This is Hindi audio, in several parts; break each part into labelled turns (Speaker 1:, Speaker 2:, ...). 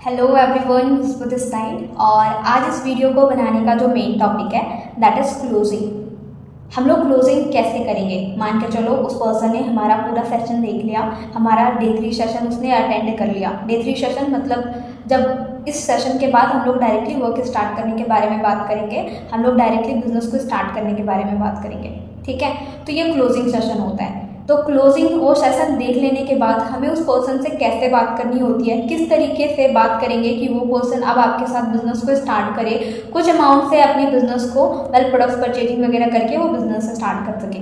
Speaker 1: Hello everyone, this side. और आज इस वीडियो को बनाने का जो मेन टॉपिक है दैट इज़ क्लोजिंग। हम लोग क्लोजिंग कैसे करेंगे। मान के चलो उस पर्सन ने हमारा पूरा सेशन देख लिया, हमारा डे 3 सेशन उसने अटेंड कर लिया। डे 3 सेशन मतलब जब इस सेशन के बाद हम लोग डायरेक्टली वर्क स्टार्ट करने के बारे में बात करेंगे, हम लोग डायरेक्टली बिजनेस को स्टार्ट करने के बारे में बात करेंगे। ठीक है, तो ये क्लोजिंग सेशन होता है। तो क्लोजिंग वो सेशन देख लेने के बाद हमें उस पर्सन से कैसे बात करनी होती है, किस तरीके से बात करेंगे कि वो पर्सन अब आपके साथ बिजनेस को स्टार्ट करे, कुछ अमाउंट से अपने बिजनेस को प्रोडक्ट्स परचेजिंग वगैरह करके वो बिजनेस स्टार्ट कर सके।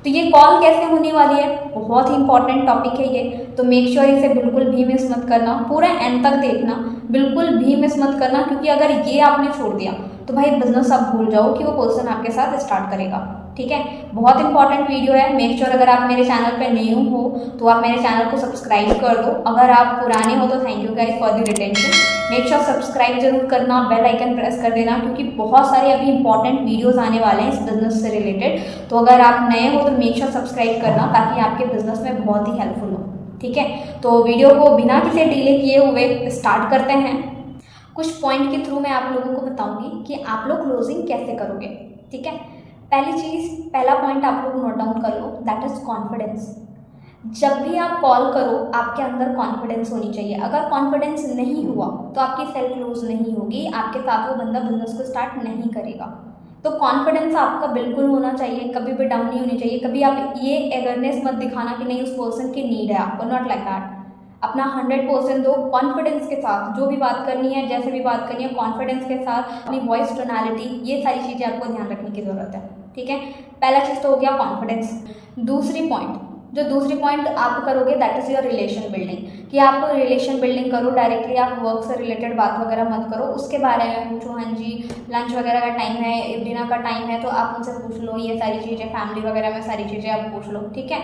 Speaker 1: तो ये कॉल कैसे होने वाली है, बहुत ही इंपॉर्टेंट टॉपिक है ये। तो मेक श्योर इसे बिल्कुल भी मिस मत करना, पूरा एंड तक देखना, बिल्कुल भी मिस मत करना, क्योंकि अगर ये आपने छोड़ दिया तो भाई बिजनेस आप भूल जाओ कि वो पर्सन आपके साथ स्टार्ट करेगा। ठीक है, बहुत इंपॉर्टेंट वीडियो है। मेक श्योर अगर आप मेरे चैनल पे न्यू हो तो आप मेरे चैनल को सब्सक्राइब कर दो। अगर आप पुराने हो तो thank you guys for the retention. Make sure subscribe जरूर करना, बेल आइकन प्रेस कर देना, क्योंकि बहुत सारे अभी इंपॉर्टेंट वीडियोस आने वाले हैं इस बिजनेस से रिलेटेड। तो अगर आप नए हो तो मेक श्योर सब्सक्राइब करना, ताकि आपके बिजनेस में बहुत ही हेल्पफुल हो। ठीक है, तो वीडियो को बिना किसी डिले किए हुए स्टार्ट करते हैं। कुछ पॉइंट के थ्रू मैं आप लोगों को बताऊंगी कि आप लोग क्लोजिंग कैसे करोगे। ठीक है, पहला पॉइंट आप लोग नोट डाउन कर लो, दैट इज कॉन्फिडेंस। जब भी आप कॉल करो आपके अंदर कॉन्फिडेंस होनी चाहिए। अगर कॉन्फिडेंस नहीं हुआ तो आपकी सेल क्लोज नहीं होगी, आपके साथ वो बंदा बिजनेस को स्टार्ट नहीं करेगा। तो कॉन्फिडेंस आपका बिल्कुल होना चाहिए, कभी भी डाउन नहीं होनी चाहिए। कभी आप ये अवेयरनेस मत दिखाना कि नहीं उस पर्सन की नीड है आपको, नॉट लाइक दैट। अपना 100% दो, कॉन्फिडेंस के साथ जो भी बात करनी है, जैसे भी बात करनी है, कॉन्फिडेंस के साथ, अपनी वॉइस टोनैलिटी, ये सारी चीज़ें आपको ध्यान रखने की ज़रूरत है। ठीक है, पहला चीज़ तो हो गया कॉन्फिडेंस। दूसरी पॉइंट आप करोगे that is your relation building, कि आप रिलेशन बिल्डिंग करो। डायरेक्टली आप वर्क से रिलेटेड बात वगैरह मत करो, उसके बारे में पूछो। हाँ जी, लंच वगैरह का टाइम है, डिनर का टाइम है, तो आप उनसे पूछ लो ये सारी चीज़ें, फैमिली वगैरह में सारी चीज़ें आप पूछ लो। ठीक है,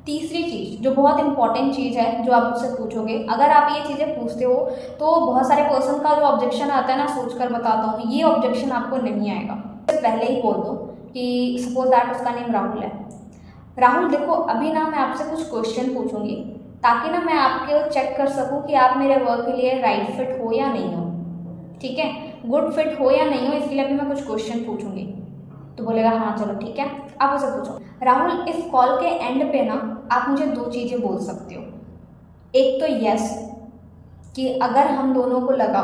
Speaker 1: तीसरी चीज़ जो बहुत इंपॉर्टेंट चीज़ है जो आप उससे पूछोगे, अगर आप ये चीज़ें पूछते हो तो बहुत सारे पर्सन का जो ऑब्जेक्शन आता है ना, सोचकर बताता हूँ, ये ऑब्जेक्शन आपको नहीं आएगा। पहले ही बोल दो कि सपोज दैट उसका नेम राहुल है। राहुल देखो, अभी ना मैं आपसे कुछ क्वेश्चन पूछूंगी ताकि ना मैं आपके चेक कर सकूं कि आप मेरे वर्क के लिए राइट फिट हो या नहीं हो। ठीक है, गुड फिट हो या नहीं हो, इसलिए अभी मैं कुछ क्वेश्चन पूछूंगी। तो बोलेगा हाँ चलो ठीक है, आप उसे पूछो। राहुल, इस कॉल के एंड पे ना आप मुझे दो चीज़ें बोल सकते हो। एक तो यस, कि अगर हम दोनों को लगा,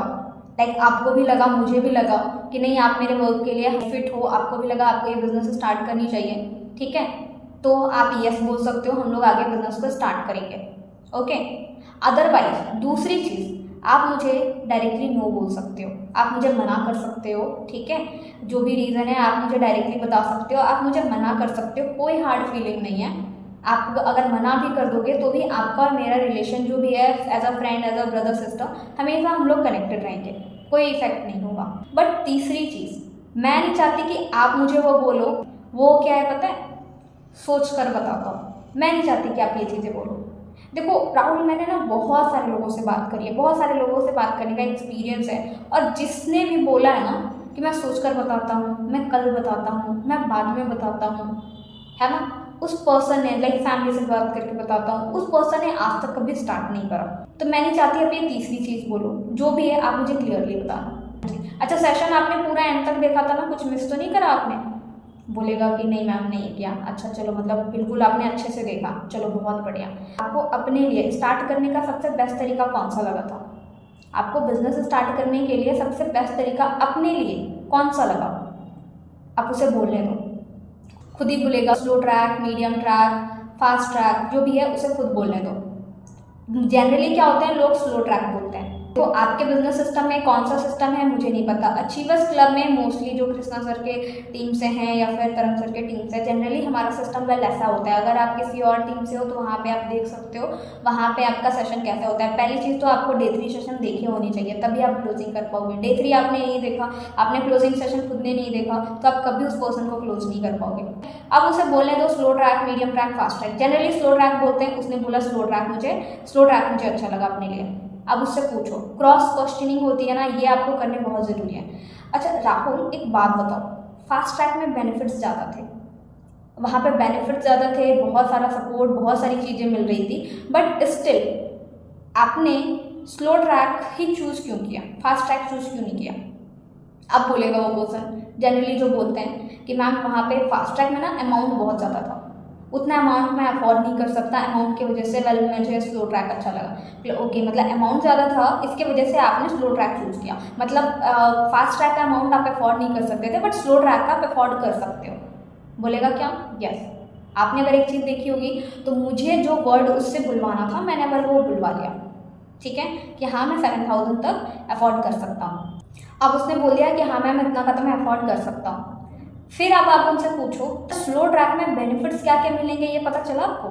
Speaker 1: लाइक आपको भी लगा मुझे भी लगा कि नहीं आप मेरे वर्क के लिए फिट हो, आपको भी लगा आपको ये बिजनेस स्टार्ट करनी चाहिए, ठीक है, तो आप यस बोल सकते हो, हम लोग आगे बिजनेस को स्टार्ट करेंगे। ओके, अदरवाइज दूसरी चीज़, आप मुझे डायरेक्टली नो बोल सकते हो, आप मुझे मना कर सकते हो। ठीक है, जो भी रीज़न है आप मुझे डायरेक्टली बता सकते हो, आप मुझे मना कर सकते हो, कोई हार्ड फीलिंग नहीं है। आप अगर मना भी कर दोगे तो भी आपका और मेरा रिलेशन जो भी है as a friend, as a brother sister, हमेशा हम लोग कनेक्टेड रहेंगे, कोई इफेक्ट नहीं होगा। बट तीसरी चीज़, मैं नहीं चाहती कि आप मुझे वो बोलो, वो क्या है पता है, सोच कर बताता हूँ, मैं नहीं चाहती कि आप ये चीज़ें बोलो। देखो राहुल, मैंने ना बहुत सारे लोगों से बात करी है, बहुत सारे लोगों से बात करने का एक्सपीरियंस है, और जिसने भी बोला है ना कि मैं सोच कर बताता हूँ, मैं कल बताता हूँ, मैं बाद में बताता हूँ, है ना, उस पर्सन ने, लाइक फैमिली से बात करके बताता हूँ, उस पर्सन ने आज तक कभी स्टार्ट नहीं करा। तो मैं नहीं चाहती अब ये तीसरी चीज़ बोलो, जो भी है आप मुझे क्लियरली बताना। अच्छा, सेशन आपने पूरा एंड तक देखा था ना, कुछ मिस तो नहीं करा आपने? बोलेगा कि नहीं मैम नहीं किया। अच्छा चलो, मतलब बिल्कुल आपने अच्छे से देखा, चलो बहुत बढ़िया। आपको अपने लिए स्टार्ट करने का सबसे बेस्ट तरीका कौन सा लगा था? आपको बिजनेस स्टार्ट करने के लिए सबसे बेस्ट तरीका अपने लिए कौन सा लगा? आप उसे बोलने दो, खुद ही बोलेगा। Slow track, medium track, fast track, जो भी है उसे खुद बोलने दो। जनरली क्या होते हैं, लोग स्लो ट्रैक बोलते हैं। तो आपके बिजनेस सिस्टम में कौन सा सिस्टम है मुझे नहीं पता। अचीवर्स क्लब में मोस्टली जो कृष्णा सर के टीम से हैं या फिर तरन सर के टीम से, जनरली हमारा सिस्टम वेल ऐसा होता है। अगर आप किसी और टीम से हो तो वहाँ पे आप देख सकते हो वहाँ पे आपका सेशन कैसा होता है। पहली चीज़ तो आपको डे 3 सेशन देखे होनी चाहिए, तभी आप क्लोजिंग कर पाओगे। डे 3 आपने नहीं देखा, आपने क्लोजिंग सेशन खुद ने नहीं देखा, तो आप कभी उस पर्सन को क्लोज नहीं कर पाओगे। अब उसे बोलने दो slow track, medium track, fast track. Generally slow track बोलते हैं, उसने बोला स्लो ट्रैक मुझे अच्छा लगा अपने लिए। अब उससे पूछो, क्रॉस क्वेश्चनिंग होती है ना, ये आपको करने बहुत ज़रूरी है। अच्छा राहुल, एक बात बताओ, फास्ट ट्रैक में बेनिफिट्स ज़्यादा थे, वहाँ पे बेनिफिट्स ज़्यादा थे, बहुत सारा सपोर्ट, बहुत सारी चीज़ें मिल रही थी, बट स्टिल आपने स्लो ट्रैक ही चूज़ क्यों किया, फास्ट ट्रैक चूज़ क्यों नहीं किया? अब बोलेगा वो पर्सन जनरली जो बोलते हैं कि मैम वहाँ पे फास्ट ट्रैक में ना अमाउंट बहुत ज़्यादा था, उतना अमाउंट मैं अफोर्ड नहीं कर सकता, अमाउंट की वजह से वेल मुझे स्लो ट्रैक अच्छा लगा। ओके, मतलब अमाउंट ज़्यादा था इसके वजह से आपने स्लो ट्रैक चूज़ किया, मतलब फास्ट ट्रैक का अमाउंट आप अफोर्ड नहीं कर सकते थे बट स्लो ट्रैक का आप अफोर्ड कर सकते हो। बोलेगा क्या? यस। आपने अगर एक चीज़ देखी होगी तो मुझे जो वर्ड उससे बुलवाना था मैंने अगर वो बुलवा लिया, ठीक है, कि हाँ मैं 7,000 तक अफोर्ड कर सकता हूँ। अब उसने बोल दिया कि हाँ मैम इतना का तो मैं अफोर्ड कर सकता हूँ। फिर अब आप उनसे पूछो तो स्लो ट्रैक में बेनिफिट्स क्या क्या मिलेंगे ये पता चला आपको?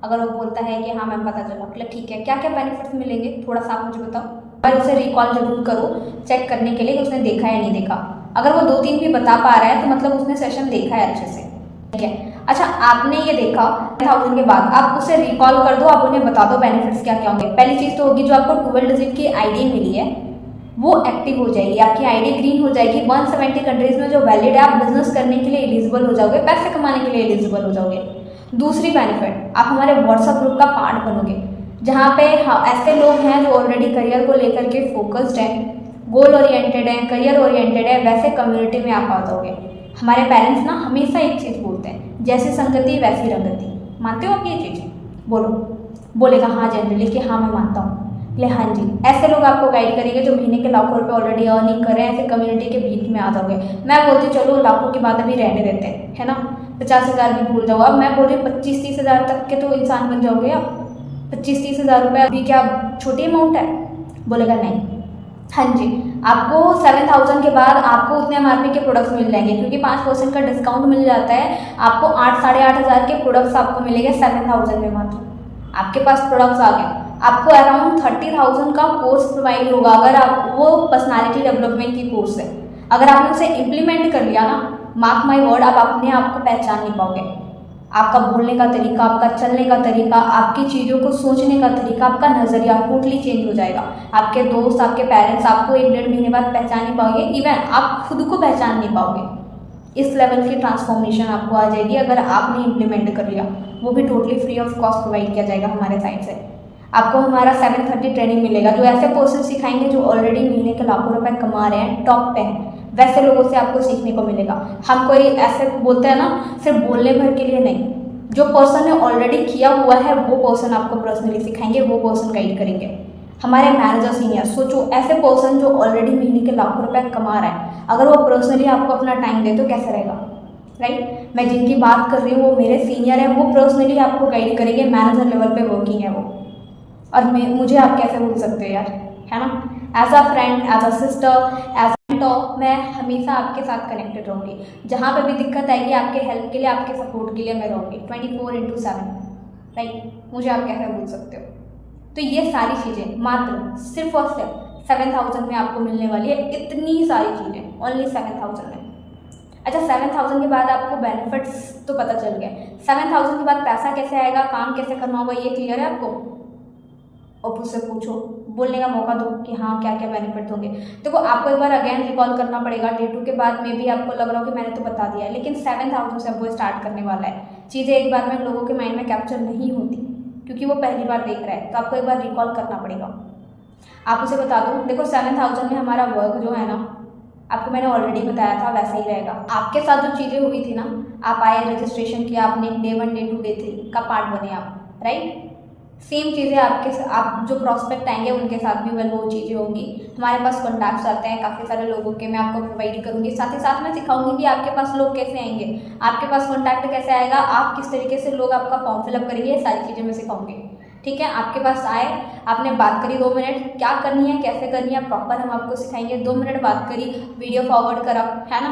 Speaker 1: अगर वो बोलता है कि हाँ मैम पता चला, मतलब ठीक है, क्या क्या बेनिफिट्स मिलेंगे थोड़ा सा आप मुझे बताओ। पर उसे रिकॉल जरूर करो चेक करने के लिए कि उसने देखा है या नहीं देखा। अगर वो 2-3 भी बता पा रहा है तो मतलब उसने सेशन देखा है अच्छे से, ठीक है। अच्छा, आपने ये देखा 10,000 के बाद आप उसे रिकॉल कर दो, आप उन्हें बता दो बेनिफिट्स क्या क्या होंगे। पहली चीज़ तो होगी जो आपको 12 डिजिट की आईडी मिली है वो एक्टिव हो जाएगी, आपकी आईडी ग्रीन हो जाएगी। 170 कंट्रीज में जो वैलिड है, आप बिजनेस करने के लिए एलिजिबल हो जाओगे, पैसे कमाने के लिए एलिजिबल हो जाओगे। दूसरी बेनिफिट, आप हमारे व्हाट्सएप ग्रुप का पार्ट बनोगे जहाँ पे ऐसे लोग हैं जो ऑलरेडी करियर को लेकर के फोकस्ड हैं, गोल ओरिएंटेड है, करियर ओरिएंटेड है, वैसे कम्युनिटी में आप आ जाओगे। हमारे पेरेंट्स ना हमेशा एक चीज़ बोलते हैं, जैसी संगति वैसी रंगति। मानते हो आप ये चीज़? बोलो। बोलेगा हाँ जनरली कि हाँ मैं मानता हूँ। ले हाँ जी, ऐसे लोग आपको गाइड करेंगे जो महीने के लाखों रुपए ऑलरेडी अर्निंग कर रहे हैं, ऐसे कम्युनिटी के बीच में आ जाओगे। मैं बोलती हूँ चलो लाखों की बात अभी रहने देते हैं, है ना, 50,000 भी भूल जाओ। अब मैं बोल रही हूँ 25-30 हज़ार तक के तो इंसान बन जाओगे आप। 25-30 हज़ार रुपये अभी क्या छोटी अमाउंट है? बोलेगा नहीं। हाँ जी, आपको 7,000 के बाद आपको उतने MRP के प्रोडक्ट्स मिल जाएंगे क्योंकि 5% का डिस्काउंट मिल जाता है आपको। 8-8.5 हज़ार के प्रोडक्ट्स आपको मिलेंगे 7,000 में मात्र। आपके पास प्रोडक्ट्स आ गए, आपको अराउंड 30,000 का कोर्स प्रोवाइड होगा। अगर आप वो पर्सनालिटी डेवलपमेंट की कोर्स है, अगर आपने उसे इम्प्लीमेंट कर लिया ना, मार्क माई वर्ड, आप अपने आप को पहचान नहीं पाओगे। आपका बोलने का तरीका, आपका चलने का तरीका, आपकी चीज़ों को सोचने का तरीका, आपका नज़रिया टोटली चेंज हो जाएगा। आपके दोस्त, आपके पेरेंट्स आपको 1-1.5 महीने बाद पहचान नहीं पाओगे, इवन आप खुद को पहचान नहीं पाओगे। इस लेवल की ट्रांसफॉर्मेशन आपको आ जाएगी अगर आपने इम्प्लीमेंट कर लिया। वो भी totally free of cost provide किया जाएगा हमारे साइड से। आपको हमारा 730 ट्रेनिंग मिलेगा जो ऐसे पर्सन सिखाएंगे जो ऑलरेडी महीने के लाखों रुपए कमा रहे हैं, टॉप पे हैं, वैसे लोगों से आपको सीखने को मिलेगा। हम कोई ऐसे बोलते हैं ना, सिर्फ बोलने भर के लिए नहीं, जो पर्सन ने ऑलरेडी किया हुआ है वो पर्सन आपको पर्सनली सिखाएंगे, वो पर्सन गाइड करेंगे। हमारे मैनेजर सीनियर, सोचो ऐसे पर्सन जो ऑलरेडी महीने के लाखों रुपए कमा रहे हैं, अगर वो पर्सनली आपको अपना टाइम दे तो कैसे रहेगा, राइट। मैं जिनकी बात कर रही हूँ वो मेरे सीनियर हैं, वो पर्सनली आपको गाइड करेंगे, मैनेजर लेवल पे वर्किंग है वो। और मुझे आप कैसे भूल सकते हो यार, है ना। As a friend, as a sister, as a mentor, मैं हमेशा आपके साथ कनेक्टेड रहूँगी। जहाँ पे भी दिक्कत आएगी आपके हेल्प के लिए, आपके सपोर्ट के लिए मैं रहूँगी 24/7, राइट। मुझे आप कैसे भूल सकते हो? तो ये सारी चीज़ें मात्र सिर्फ और सिर्फ 7,000 में आपको मिलने वाली है। इतनी सारी चीज़ें ओनली 7,000 में। अच्छा, 7,000 के बाद आपको बेनिफिट्स तो पता चल गए, 7,000 के बाद पैसा कैसे आएगा, काम कैसे करना होगा, ये क्लियर है आपको? और उससे पूछो, बोलने का मौका दो कि हाँ क्या क्या बेनिफिट होंगे। देखो आपको एक बार अगेन रिकॉल करना पड़ेगा, डे 2 के बाद में भी आपको लग रहा हो कि मैंने तो बता दिया है, लेकिन 7,000 से अब वो स्टार्ट करने वाला है। चीज़ें एक बार में लोगों के माइंड में कैप्चर नहीं होती क्योंकि वो पहली बार देख रहा है, तो आपको एक बार रिकॉल करना पड़ेगा। आप उसे बता दो, देखो 7,000 में हमारा वर्क जो है ना, आपको मैंने ऑलरेडी बताया था वैसे ही रहेगा। आपके साथ जो चीज़ें हुई थी ना, आप आए, रजिस्ट्रेशन किया आपने, डे 1, डे 2, डे 3 का पार्ट बने आप, राइट। सेम चीज़ें आप जो प्रॉस्पेक्ट आएंगे उनके साथ भी वो चीज़ें होंगी। हमारे पास कॉन्टैक्ट्स आते हैं काफ़ी सारे लोगों के, मैं आपको प्रोवाइड करूँगी, साथ ही साथ मैं सिखाऊंगी कि आपके पास लोग कैसे आएंगे, आपके पास कॉन्टैक्ट कैसे आएगा, आप किस तरीके से लोग आपका फॉर्म फिलअप करेंगे, ये सारी चीज़ें मैं सिखाऊंगी, ठीक है। आपके पास आए, आपने बात करी 2 मिनट, क्या करनी है, कैसे करनी है, प्रॉपर हम आपको सिखाएंगे। 2 मिनट बात करी, वीडियो फॉरवर्ड करा, है ना,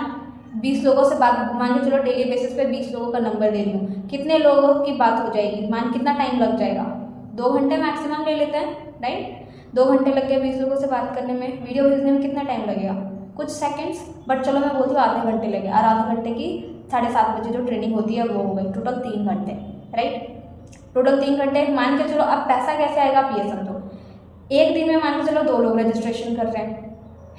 Speaker 1: 20 लोगों से बात, मान के चलो डेली बेसिस पे 20 लोगों का नंबर दे रही हूँ, कितने लोगों की बात हो जाएगी, मान कितना टाइम लग जाएगा, 2 घंटे मैक्सिमम ले लेते हैं, राइट। 2 घंटे लग गए 20 लोगों से बात करने में, वीडियो भेजने में कितना टाइम लगेगा, कुछ सेकंड्स, बट चलो मैं बोलती हूँ आधे घंटे लगे, और आधे घंटे की 7:30 बजे जो ट्रेनिंग होती है वो हो गई, टोटल 3 घंटे, राइट। टोटल 3 घंटे मान के चलो। अब पैसा कैसे आएगा आप ये समझो, एक दिन में मान के चलो 2 लोग रजिस्ट्रेशन कर रहे हैं,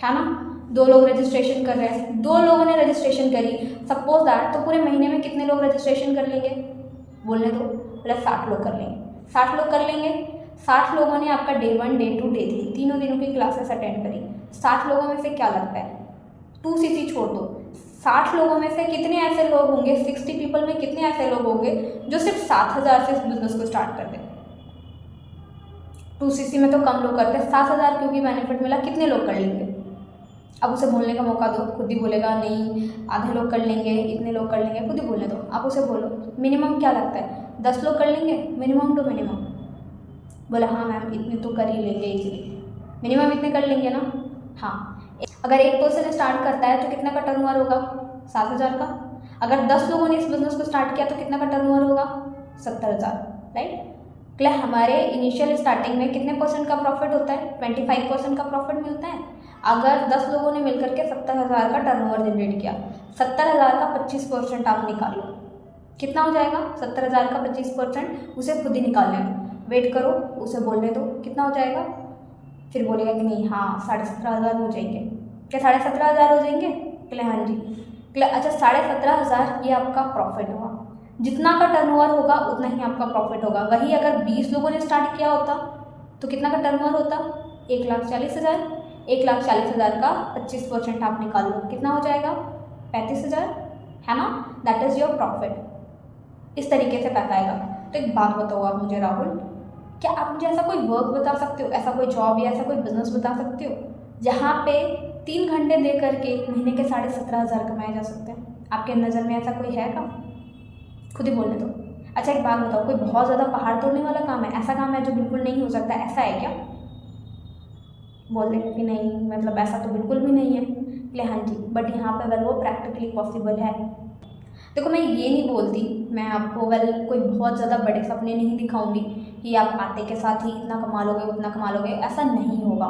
Speaker 1: है ना, 2 लोग रजिस्ट्रेशन कर रहे हैं, 2 लोगों ने रजिस्ट्रेशन करी, सपोज दैट, तो पूरे महीने में कितने लोग रजिस्ट्रेशन कर लेंगे, बोलने दो, प्लस 60 लोग कर लेंगे, 60 लोग कर लेंगे 60 लोगों ने आपका डे 1, डे 2, डे 3 तीनों दिनों की क्लासेस अटेंड करी। 60 लोगों में से क्या लगता है, 2cc छोड़ दो, 60 लोगों में से कितने ऐसे लोग होंगे, 60 पीपल में कितने ऐसे लोग होंगे जो सिर्फ 7,000 से इस बिजनेस को स्टार्ट कर दें। 2cc में तो कम लोग करते हैं, 7,000 क्योंकि बेनिफिट मिला, कितने लोग कर लेंगे। अब उसे बोलने का मौका दो, खुद ही बोलेगा नहीं आधे लोग कर लेंगे, इतने लोग कर लेंगे, खुद ही बोलने दो। आप उसे बोलो मिनिमम क्या लगता है, 10 लोग कर लेंगे मिनिमम टू मिनिमम। बोला हाँ मैम इतने तो कर ही लेंगे इजीली, मिनिमम इतने कर लेंगे ना। हाँ, अगर एक पर्सन स्टार्ट करता है तो कितना का टर्नओवर होगा, 7,000 का। अगर 10 लोगों ने इस बिजनेस को स्टार्ट किया तो कितना का टर्नओवर होगा, 70,000, राइट। क्लियर। हमारे इनिशियल स्टार्टिंग में कितने परसेंट का प्रॉफिट होता है, 25% का प्रॉफिट मिलता है। अगर 10 लोगों ने मिलकर के 70,000 का टर्नओवर जनरेट किया, 70,000 का 25% आप निकालो, कितना हो जाएगा, 70,000 का 25%, उसे खुद ही निकालने दो, वेट करो, उसे बोलने दो कितना हो जाएगा। फिर बोलेगा कि नहीं हाँ 17,500 हो जाएंगे। क्या 17,500 हो जाएंगे, क्लियर, हाँ जी क्लियर। अच्छा 17,500 ये आपका प्रॉफिट हुआ, जितना का टर्नओवर होगा उतना ही आपका प्रॉफिट होगा। वही अगर 20 लोगों ने स्टार्ट किया होता तो कितना का टर्नओवर होता, 1,40,000। 1,40,000 का 25% आप निकाल लो, कितना हो जाएगा, 35,000, है ना। That is your profit. इस तरीके से पैसा आएगा। तो एक बात बताओ आप मुझे राहुल, क्या आप मुझे ऐसा कोई वर्क बता सकते हो, ऐसा कोई जॉब या ऐसा कोई बिजनेस बता सकते हो जहाँ पे 3 घंटे दे करके महीने के 17,500 कमाए जा सकते हैं। आपके नज़र में ऐसा कोई है काम, खुद ही बोलने दो। अच्छा एक बात बताओ, कोई बहुत ज़्यादा पहाड़ तोड़ने वाला काम है, ऐसा काम है जो बिल्कुल नहीं हो सकता, ऐसा है क्या, बोल देंगे कि नहीं मतलब ऐसा तो बिल्कुल भी नहीं है। ले हाँ जी, बट यहाँ पे वेल वो प्रैक्टिकली पॉसिबल है। देखो मैं ये नहीं बोलती, मैं आपको वेल कोई बहुत ज़्यादा बड़े सपने नहीं दिखाऊंगी कि आप आते के साथ ही इतना कमा लोगे उतना कमा लोगे, ऐसा नहीं होगा।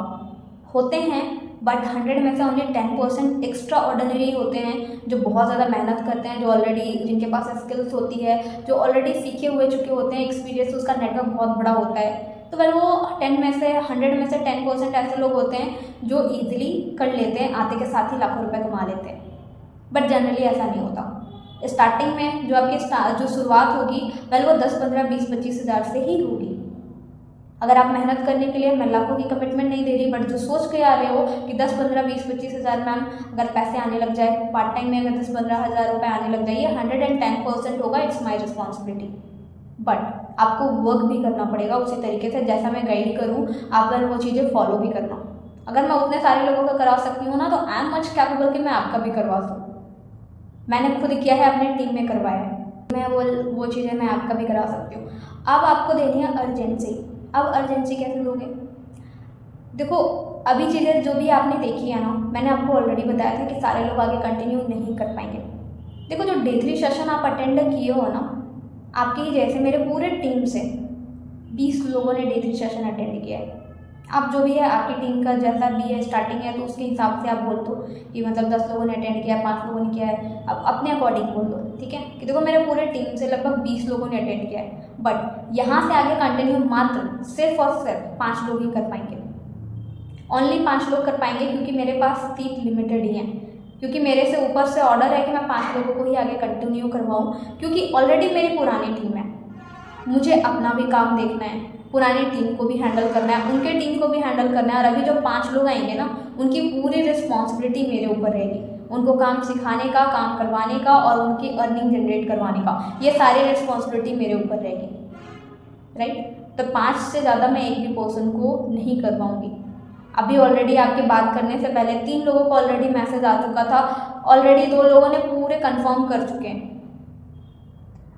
Speaker 1: होते हैं बट 100 में से ओनली 10% एक्स्ट्रा ऑर्डिनरी होते हैं जो बहुत ज़्यादा मेहनत करते हैं, जो ऑलरेडी जिनके पास स्किल्स होती है, जो ऑलरेडी सीखे हुए चुके होते हैं, एक्सपीरियंस उसका नेटवर्क बहुत बड़ा होता है। तो वेल वो 100 में से 10% ऐसे लोग होते हैं जो ईजिली कर लेते हैं, आते के साथ ही लाखों रुपए कमा लेते हैं। बट जनरली ऐसा नहीं होता। स्टार्टिंग में जो आपकी जो शुरुआत होगी वेल वो 10, 15, 20, 25,000 से ही होगी। अगर आप मेहनत करने के लिए, मैं लाखों की कमिटमेंट नहीं दे रही, बट जो सोच के आ रहे हो कि 10, 15, 20, 25,000 मैम अगर पैसे आने लग जाए, पार्ट टाइम में अगर 10, 15,000 रुपये आने लग जाए, ये 110% होगा, इट्स माई रिस्पॉन्सिबिलिटी। बट आपको वर्क भी करना पड़ेगा उसी तरीके से जैसा मैं गाइड करूँ, आप अगर वो चीज़ें फॉलो भी करना। अगर मैं उतने सारे लोगों का करा सकती हूँ ना तो आई एम मच कैपेबल कि मैं आपका भी करवा सकूँ। मैंने खुद किया है, अपने टीम में करवाया है, मैं वो चीज़ें मैं आपका भी करा सकती हूँ। अब आपको देनी है अर्जेंसी। अब अर्जेंसी कैसे दोगे, देखो अभी चीज़ें जो भी आपने देखी है ना, मैंने आपको ऑलरेडी बताया था कि सारे लोग आगे कंटिन्यू नहीं कर पाएंगे। देखो जो डे 3 सेशन आप अटेंड किए हो ना, आपकी जैसे मेरे पूरे टीम से 20 लोगों ने डे 3 सेशन अटेंड किया है। आप जो भी है आपकी टीम का जैसा भी है स्टार्टिंग है तो उसके हिसाब से आप बोल दो कि मतलब 10 लोगों ने अटेंड किया है, 5 लोगों ने किया है, अब अपने अकॉर्डिंग बोल दो, ठीक है। कि देखो मेरे पूरे टीम से लगभग 20 लोगों ने अटेंड किया है, बट यहाँ से आगे कंटिन्यू मात्र सिर्फ और सिर्फ 5 लोग ही कर पाएंगे। ओनली 5 लोग कर पाएंगे क्योंकि मेरे पास सीट लिमिटेड ही हैं, क्योंकि मेरे से ऊपर से ऑर्डर है कि मैं 5 लोगों को ही आगे कंटिन्यू करवाऊँ, क्योंकि ऑलरेडी मेरी पुरानी टीम है, मुझे अपना भी काम देखना है, पुरानी टीम को भी हैंडल करना है, उनके टीम को भी हैंडल करना है, और अभी जो 5 लोग आएंगे ना उनकी पूरी रिस्पॉन्सिबिलिटी मेरे ऊपर रहेगी, उनको काम सिखाने का, काम करवाने का और उनकी अर्निंग जनरेट करवाने का, ये सारी रिस्पॉन्सिबिलिटी मेरे ऊपर रहेगी, राइट। तो 5 से ज़्यादा मैं एक भी पर्सन को नहीं कर पाऊँगी। अभी ऑलरेडी आपके बात करने से पहले 3 लोगों को ऑलरेडी मैसेज आ चुका था, ऑलरेडी 2 लोगों ने पूरे कंफर्म कर चुके हैं।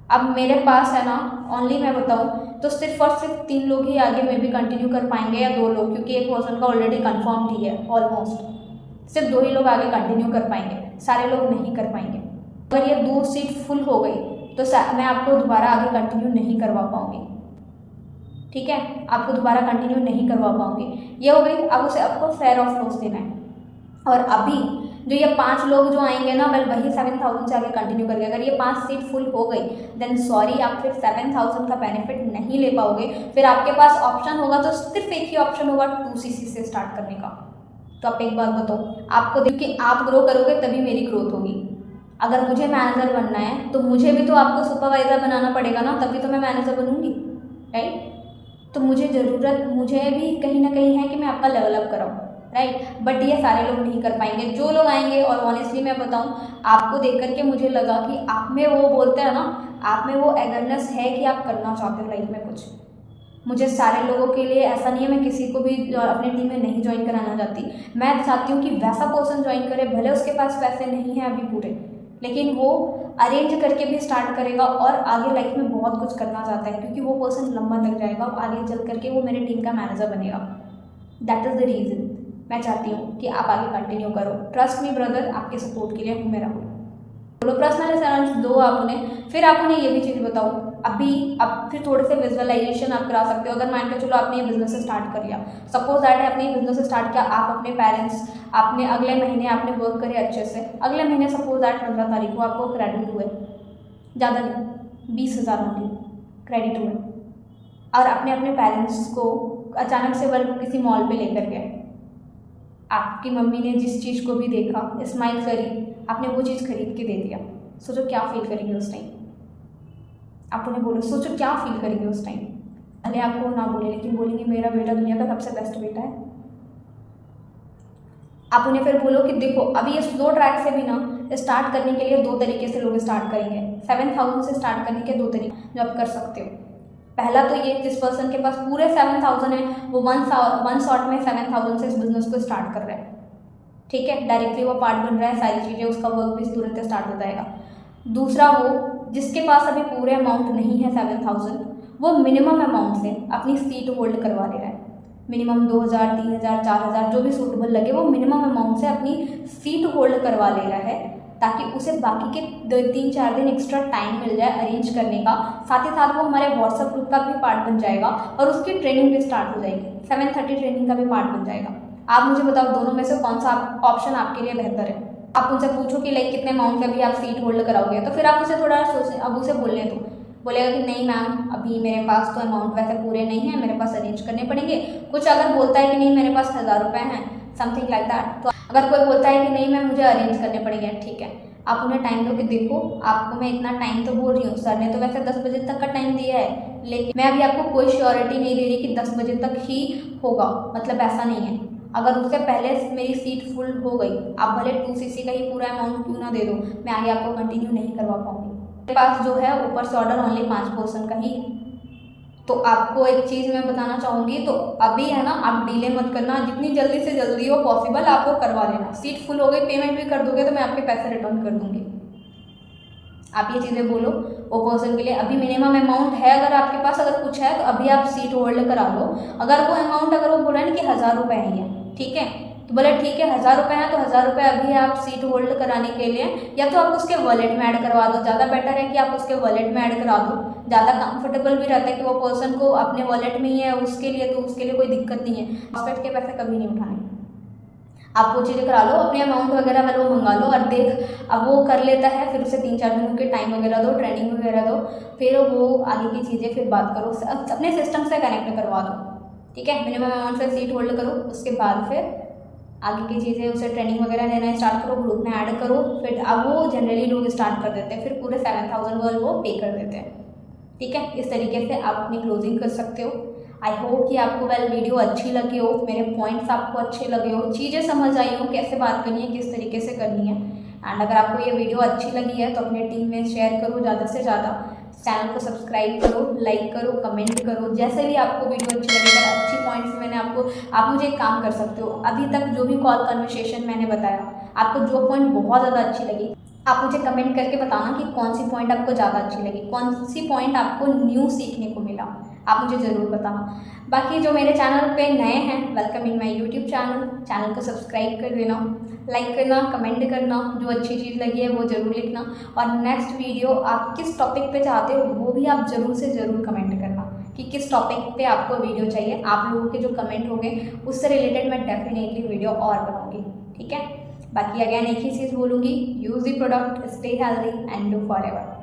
Speaker 1: अब मेरे पास है ना ओनली मैं बताऊँ तो सिर्फ और सिर्फ 3 लोग ही आगे में भी कंटिन्यू कर पाएंगे, या 2 लोग, क्योंकि एक पर्सन का ऑलरेडी कंफर्म ही है ऑलमोस्ट। सिर्फ 2 ही लोग आगे कंटिन्यू कर पाएंगे, सारे लोग नहीं कर पाएंगे। अगर ये 2 सीट फुल हो गई तो मैं आपको दोबारा आगे कंटिन्यू नहीं करवा पाऊँगी, ठीक है, आपको दोबारा कंटिन्यू नहीं करवा पाऊँगी। ये हो गई। अब उसे आपको फेयर ऑफ लॉस देना है। और अभी जो ये 5 लोग जो आएंगे ना वही 7,000 से आगे कंटिन्यू करेंगे। अगर ये 5 सीट फुल हो गई देन सॉरी, आप फिर 7,000 का बेनिफिट नहीं ले पाओगे। फिर आपके पास ऑप्शन होगा तो सिर्फ एक ही ऑप्शन होगा 2cc से स्टार्ट करने का। तो आप एक बात बताओ, आपको क्योंकि आप ग्रो करोगे तभी मेरी ग्रोथ होगी। अगर मुझे मैनेजर बनना है तो मुझे भी तो आपको सुपरवाइजर बनाना पड़ेगा ना, तभी तो मैं मैनेजर बनूंगी, राइट। तो मुझे भी कहीं ना कहीं है कि मैं आपका लेवल अप कराऊँ, राइट। बट ये सारे लोग नहीं कर पाएंगे। जो लोग आएंगे, और ऑनेस्टली मैं बताऊं, आपको देख करके मुझे लगा कि आप में वो बोलते हैं ना, आप में वो एगरनेस है कि आप करना चाहते हो लाइफ में कुछ। मुझे सारे लोगों के लिए ऐसा नहीं है, मैं किसी को भी अपनी टीम में नहीं ज्वाइन कराना चाहती। मैं चाहती हूँ कि वैसा पर्सन ज्वाइन करे, भले उसके पास पैसे नहीं है अभी पूरे, लेकिन वो अरेंज करके भी स्टार्ट करेगा और आगे लाइफ में बहुत कुछ करना चाहता है, क्योंकि वो पर्सन लंबा तक जाएगा और आगे चल करके वो मेरी टीम का मैनेजर बनेगा। दैट इज़ द रीज़न मैं चाहती हूँ कि आप आगे कंटिन्यू करो। ट्रस्ट मी ब्रदर, आपके सपोर्ट के लिए हूँ मेरा। बोलो पर्सनल असेसमेंट्स दो आप उन्हें, फिर आप उन्हें ये भी चीज़ बताओ। अब फिर थोड़े से विजुअलाइजेशन आप करा सकते हो। अगर मान के चलो आपने ये बिजनेस स्टार्ट कर लिया, सपोज दैट है, आपने ये बिजनेस स्टार्ट किया, आप अपने पेरेंट्स, आपने अगले महीने आपने वर्क करे अच्छे से, अगले महीने सपोज दैट 15 तारीख को आपको क्रेडिट हुए, ज़्यादा नहीं 20,000 होंगे क्रेडिट हुए, और आपने अपने पेरेंट्स को अचानक से किसी मॉल पे लेकर गए, आपकी मम्मी ने जिस चीज़ को भी देखा, स्माइल करी, आपने वो चीज़ खरीद के दे दिया। सोचो क्या फील करेंगे उस टाइम। आप उन्हें बोलो, सोचो क्या फील करेंगे उस टाइम। भले आपको ना बोले, लेकिन बोलेंगे मेरा बेटा दुनिया का सबसे बेस्ट बेटा है। आप उन्हें फिर बोलो कि देखो अभी ये स्लो ट्रैक से भी ना स्टार्ट करने के लिए 2 तरीके से लोग स्टार्ट करेंगे। 7,000 से स्टार्ट करने के 2 तरीके जो आप कर सकते हो। पहला तो ये, जिस पर्सन के पास पूरे 7,000 है, वो वन शॉट में 7,000 से इस बिजनेस को स्टार्ट कर रहा है, ठीक है। डायरेक्टली वो पार्ट बन रहा है, सारी चीज़ें, उसका वर्क भी तुरंत स्टार्ट हो जाएगा। दूसरा, वो जिसके पास अभी पूरे अमाउंट नहीं है 7,000, वो मिनिमम अमाउंट से अपनी सीट होल्ड करवा ले रहा है। मिनिमम 2,000, 3,000, 4,000 जो भी सूटेबल लगे, वो मिनिमम अमाउंट से अपनी सीट होल्ड करवा ले रहा है, ताकि उसे बाकी के 3-4 दिन एक्स्ट्रा टाइम मिल जाए अरेंज करने का। साथ ही साथ वो हमारे व्हाट्सएप ग्रुप का भी पार्ट बन जाएगा और उसकी ट्रेनिंग भी स्टार्ट हो जाएगी। 7:30 ट्रेनिंग का भी पार्ट बन जाएगा। आप मुझे बताओ दोनों में से कौन सा ऑप्शन आपके लिए बेहतर है। आप उनसे पूछो कि लाइक कितने अमाउंट का भी आप सीट होल्ड कराओगे, तो फिर आप उसे थोड़ा अब उसे बोलने दो, बोलेगा कि नहीं मैम अभी मेरे पास तो अमाउंट वैसे पूरे नहीं है, मेरे पास अरेंज करने पड़ेंगे। कुछ अगर बोलता है कि नहीं मेरे पास 1,000 रुपये हैं, समथिंग लाइक दैट। तो अगर कोई बोलता है कि नहीं मैम मुझे अरेंज करने पड़ेंगे, ठीक है, आप उन्हें टाइम दो कि देखो आपको मैं इतना टाइम तो बोल रही हूँ, सर ने तो वैसे 10 बजे तक का टाइम दिया है, लेकिन मैं अभी आपको कोई श्योरिटी नहीं दे रही कि 10 बजे तक ही होगा, मतलब ऐसा नहीं है। अगर उससे पहले मेरी सीट फुल हो गई, आप भले 2cc का ही पूरा अमाउंट क्यों ना दे दो, मैं आगे आपको कंटिन्यू नहीं करवा पाऊंगी। मेरे पास जो है ऊपर से ऑर्डर ओनली 5% का ही है। तो आपको एक चीज़ मैं बताना चाहूँगी, तो अभी है ना, आप डिले मत करना, जितनी जल्दी से जल्दी हो पॉसिबल आप वो करवा लेना। सीट फुल हो गई, पेमेंट भी कर दोगे तो मैं आपके पैसे रिटर्न कर दूँगी। आप ये चीज़ें बोलो वो पर्सन के लिए। अभी मिनिमम अमाउंट है अगर आपके पास, अगर कुछ है तो अभी आप सीट होल्ड करा लो। अगर वो अमाउंट, अगर वो बोल रहा है ना कि 1,000 रुपये ही है, ठीक है, तो बोले ठीक है 1,000 रुपये है तो 1,000 रुपये अभी आप सीट होल्ड कराने के लिए, या तो आप उसके वॉलेट में ऐड करवा दो। ज़्यादा बेटर है कि आप उसके वॉलेट में ऐड करा दो, ज़्यादा कंफर्टेबल भी रहता है कि वो पर्सन को अपने वॉलेट में ही है उसके लिए, तो उसके लिए कोई दिक्कत नहीं है। हॉस्पिटल के पैसे कभी नहीं उठाने, आप वो चीज़ें करा लो, अपने अमाउंट वगैरह वाले वो मंगा लो। और देख अब वो कर लेता है, फिर उसे 3-4 दिनों के टाइम वगैरह दो, ट्रेनिंग वगैरह दो, फिर वो आगे की चीज़ें फिर बात करो, अपने सिस्टम से कनेक्ट करवा दो, ठीक है। मिनिमम अमाउंट से सीट होल्ड करो, उसके बाद फिर आगे की चीज़ें उसे ट्रेनिंग वगैरह देना स्टार्ट करो, ग्रुप में ऐड करो। फिर अब वो जनरली लोग स्टार्ट कर देते हैं, फिर पूरे 7,000 वो पे कर देते हैं, ठीक है। इस तरीके से आप अपनी क्लोजिंग कर सकते हो। आई होप कि आपको वीडियो अच्छी लगी हो, मेरे पॉइंट्स आपको अच्छे लगे हो, चीज़ें समझ आई हो कैसे बात करनी है, किस तरीके से करनी है। एंड अगर आपको ये वीडियो अच्छी लगी है तो अपने टीम में शेयर करो ज़्यादा से ज़्यादा, चैनल को सब्सक्राइब करो, लाइक करो, कमेंट करो, जैसे भी आपको वीडियो अच्छी लगी। अगर अच्छी पॉइंट्स मैंने आप मुझे एक काम कर सकते हो, अभी तक जो भी कॉल कन्वर्सेशन मैंने बताया, आपको जो पॉइंट बहुत ज़्यादा अच्छी लगी, आप मुझे कमेंट करके बताना कि कौन सी पॉइंट आपको ज़्यादा अच्छी लगी, कौन सी पॉइंट आपको न्यू सीखने को मिला, आप मुझे ज़रूर बताना। बाकी जो मेरे चैनल पे नए हैं, welcome in my YouTube channel को सब्सक्राइब कर देना, लाइक करना, कमेंट करना, जो अच्छी चीज़ लगी है वो ज़रूर लिखना। और नेक्स्ट वीडियो आप किस टॉपिक पे चाहते हो वो भी आप ज़रूर से ज़रूर कमेंट करना कि किस टॉपिक पे आपको वीडियो चाहिए। आप लोगों के जो कमेंट होंगे उससे रिलेटेड मैं डेफिनेटली वीडियो और बनाऊँगी, ठीक है। बाकी अगेन एक ही चीज़ बोलूँगी, use the product, stay healthy and do forever.